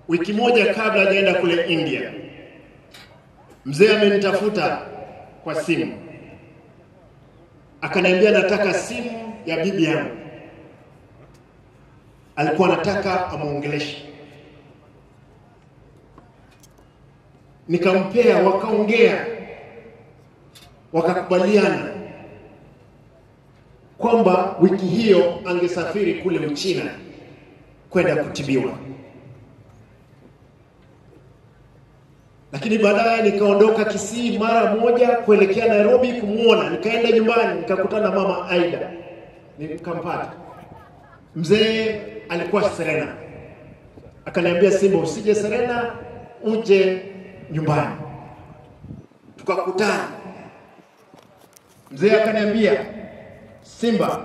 Wiki moja kabla hajaenda kule India, mzee amenitafuta kwa simu. Akaniambia nataka simu ya bibi yangu. Alikuwa anataka amuongeleshe. Nikampea, wakaongea. Wakakubaliana kwamba wiki hiyo angesafiri kule Uchina kwenda kutibiwa. Lakini baadaye nikaondoka Kisii mara moja kuelekea Nairobi kumuona. Nikaenda nyumbani, nikakutana na mama Aida. Nikampata. Mzee alikuwa Serena. Akaniambia, Simba, usije Serena, uje nyumbani. Tukakutana. Mzee akaniambia, Simba,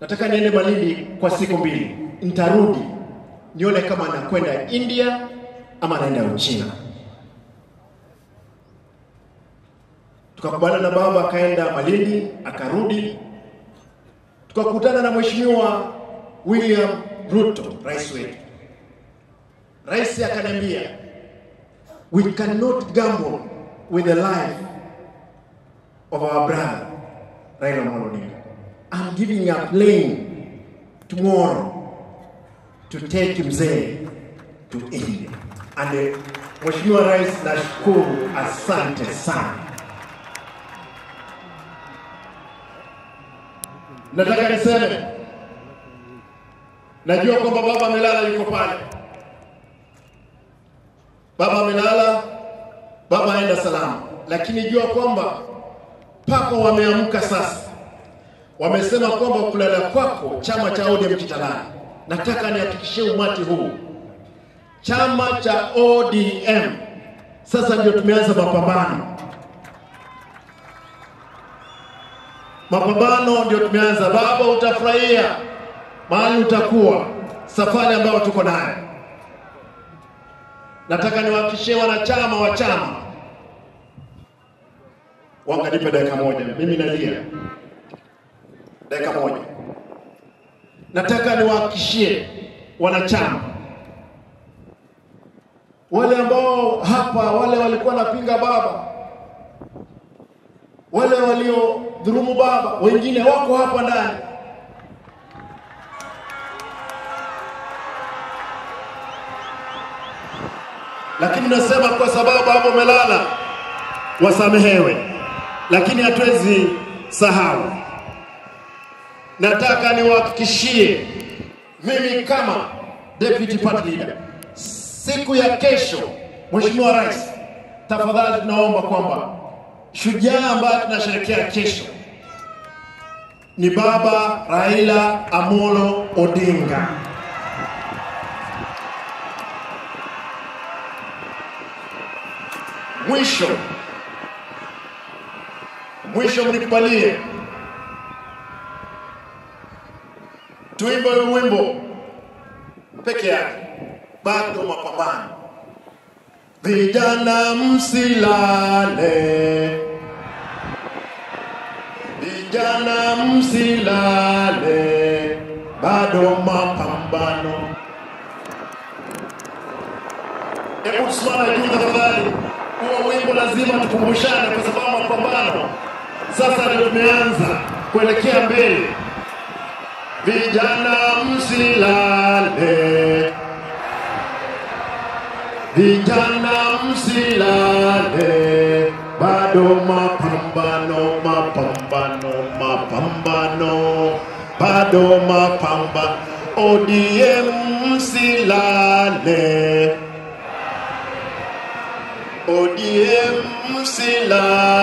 nataka niende Malindi kwa siku 2. Nitarudi nione kama nakwenda India ama naenda Uchina. Tukakubaliana na baba, akaenda Malindi, akarudi. Tukakutana na Mheshimiwa William Ruto, rais wetu. Rais akaniambia, we cannot gamble with the life of our brother Raila Amolo Odinga. I'm giving a plane tomorrow to take mzee to India. And Mheshimiwa Rais, nashukuru, asante sana. Nataka niseme, najua kwamba baba amelala, yuko pale. Baba amelala, baba aenda salama. Lakini jua kwamba pako wameamka sasa. Wamesema kwamba kulala kwako chama cha ODM kitalala. Nataka nihakikishie umati huu, chama cha ODM sasa ndio tumeanza mapambano. Mapambano ndio tumeanza. Baba, utafurahia mahali utakuwa, safari ambayo tuko nayo. Nataka niwahakikishie wanachama wa chama. Wanganipe dakika moja, mimi nalia. Dakika moja. Nataka niwahakikishie wanachama, wale ambao hapa, wale walikuwa napinga baba, wale walio dhulumu baba, wengine wako hapa ndani. Lakini nasema kwa sababu hapo melala, wasamehewe. Lakini hatuwezi sahau. Nataka niwahakikishie, mimi kama deputy party leader, siku ya kesho, Mheshimiwa Rais, tafadhali tunaomba kwamba shujaa ambaye tunasherehekea kesho ni baba Raila Amolo Odinga. Mwisho mnikubalie tuimbe wimbo peke yake, bado mapambano. Vijana msilale, vijana msilale, bado mapambano. Hebu tusimame juu tafadhali. Huo wimbo lazima tukumbushane, kwa sababu mapambano sasa ndio tumeanza kuelekea mbele. Vijana msilale, vijana msilale, bado mapambano, mapambano, mapambano, bado mapambano. ODM msilale, ODM msilale.